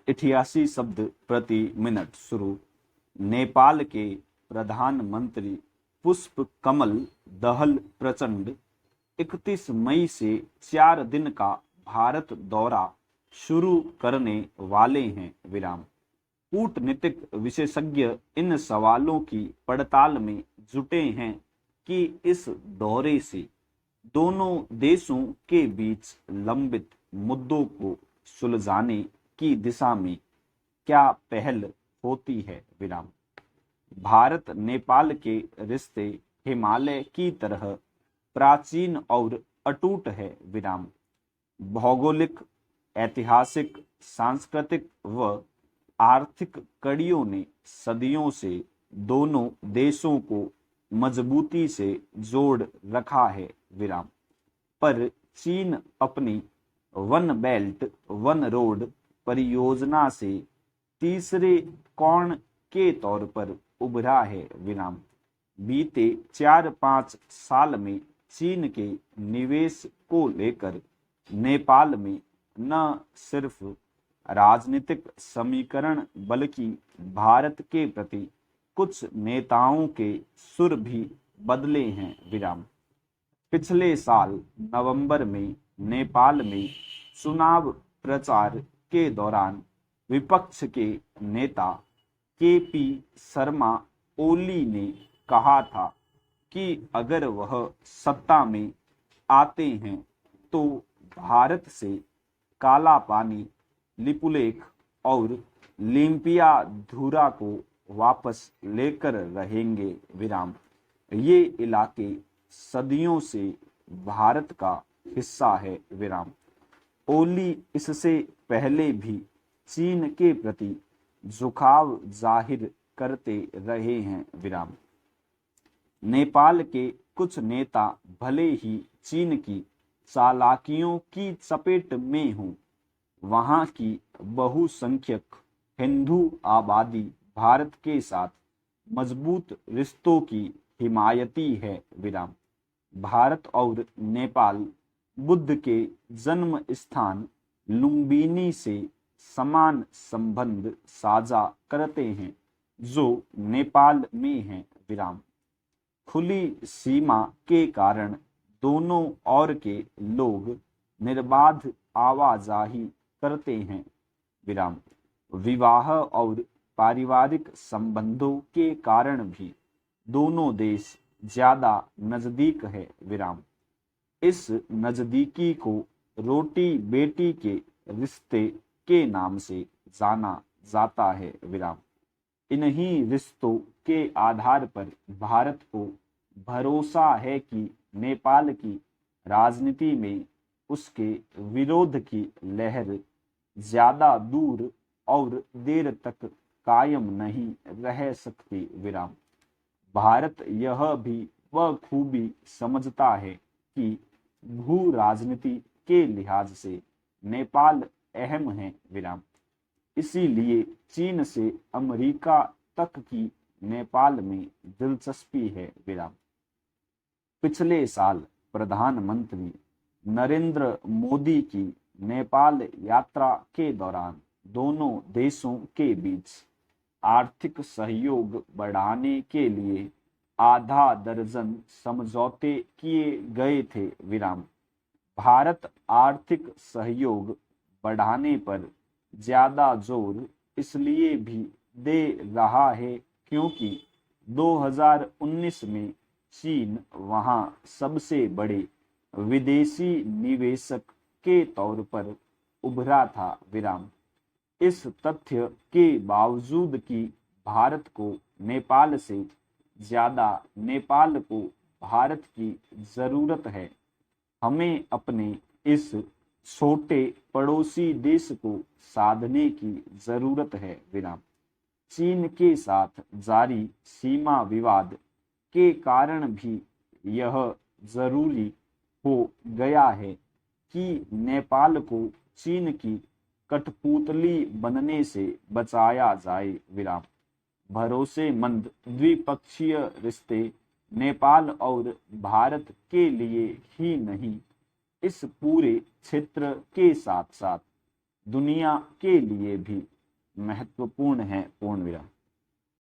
88 शब्द प्रति मिनट शुरू। नेपाल के प्रधानमंत्री पुष्प कमल दहल प्रचंड 31 मई से 4 दिन का भारत दौरा शुरू करने वाले हैं। विराम। कूटनीतिक विशेषज्ञ इन सवालों की पड़ताल में जुटे हैं कि इस दौरे से दोनों देशों के बीच लंबित मुद्दों को सुलझाने की दिशा में क्या पहल होती है। विराम। भारत नेपाल के रिश्ते हिमालय की तरह प्राचीन और अटूट है। विराम। भौगोलिक, ऐतिहासिक, सांस्कृतिक व आर्थिक कड़ियों ने सदियों से दोनों देशों को मजबूती से जोड़ रखा है। विराम। पर चीन अपनी वन बेल्ट वन रोड परियोजना से तीसरे कोण के तौर पर उभरा है। विराम। बीते 4-5 साल में चीन के निवेश को लेकर नेपाल में न सिर्फ राजनीतिक समीकरण बल्कि भारत के प्रति कुछ नेताओं के सुर भी बदले हैं। विराम। पिछले साल नवंबर में नेपाल में चुनाव प्रचार के दौरान विपक्ष के नेता केपी शर्मा ओली ने कहा था कि अगर वह सत्ता में आते हैं तो भारत से काला पानी, लिपुलेख और लिम्पियाधुरा को वापस लेकर रहेंगे। विराम। ये इलाके सदियों से भारत का हिस्सा है। विराम। ओली इससे पहले भी चीन के प्रति झुकाव जाहिर करते रहे हैं। विराम। नेपाल के कुछ नेता भले ही चीन की चालाकियों की चपेट में हों, वहां की बहुसंख्यक हिंदू आबादी भारत के साथ मजबूत रिश्तों की हिमायती है। विराम। भारत और नेपाल बुद्ध के जन्म स्थान लुम्बिनी से समान संबंध साझा करते हैं जो नेपाल में है। विराम। खुली सीमा के कारण दोनों ओर के लोग निर्बाध आवाजाही करते हैं। विराम। विवाह और पारिवारिक संबंधों के कारण भी दोनों देश ज्यादा नजदीक है। विराम। इस नजदीकी को रोटी बेटी के रिश्ते के नाम से जाना जाता है। विराम। इन्हीं रिश्तों के आधार पर भारत को भरोसा है कि नेपाल की राजनीति में उसके विरोध की लहर ज्यादा दूर और देर तक कायम नहीं रह सकती। विराम। भारत यह भी बखूबी समझता है कि भू राजनीति के लिहाज से नेपाल अहम है। विराम। इसीलिए चीन से अमेरिका तक की नेपाल में दिलचस्पी है। विराम। पिछले साल प्रधानमंत्री नरेंद्र मोदी की नेपाल यात्रा के दौरान दोनों देशों के बीच आर्थिक सहयोग बढ़ाने के लिए आधा दर्जन समझौते किए गए थे। विराम। भारत आर्थिक सहयोग बढ़ाने पर ज्यादा जोर इसलिए भी दे रहा है क्योंकि 2019 में चीन वहां सबसे बड़े विदेशी निवेशक के तौर पर उभरा था। विराम। इस तथ्य के बावजूद कि भारत को नेपाल से ज्यादा नेपाल को भारत की जरूरत है, हमें अपने इस छोटे पड़ोसी देश को साधने की जरूरत है। विराम। चीन के साथ जारी सीमा विवाद के कारण भी यह जरूरी हो गया है कि नेपाल को चीन की कठपुतली बनने से बचाया जाए। विराम। भरोसेमंद द्विपक्षीय रिश्ते नेपाल और भारत के लिए ही नहीं, इस पूरे क्षेत्र के साथ साथ दुनिया के लिए भी महत्वपूर्ण है, पूर्ण विराम।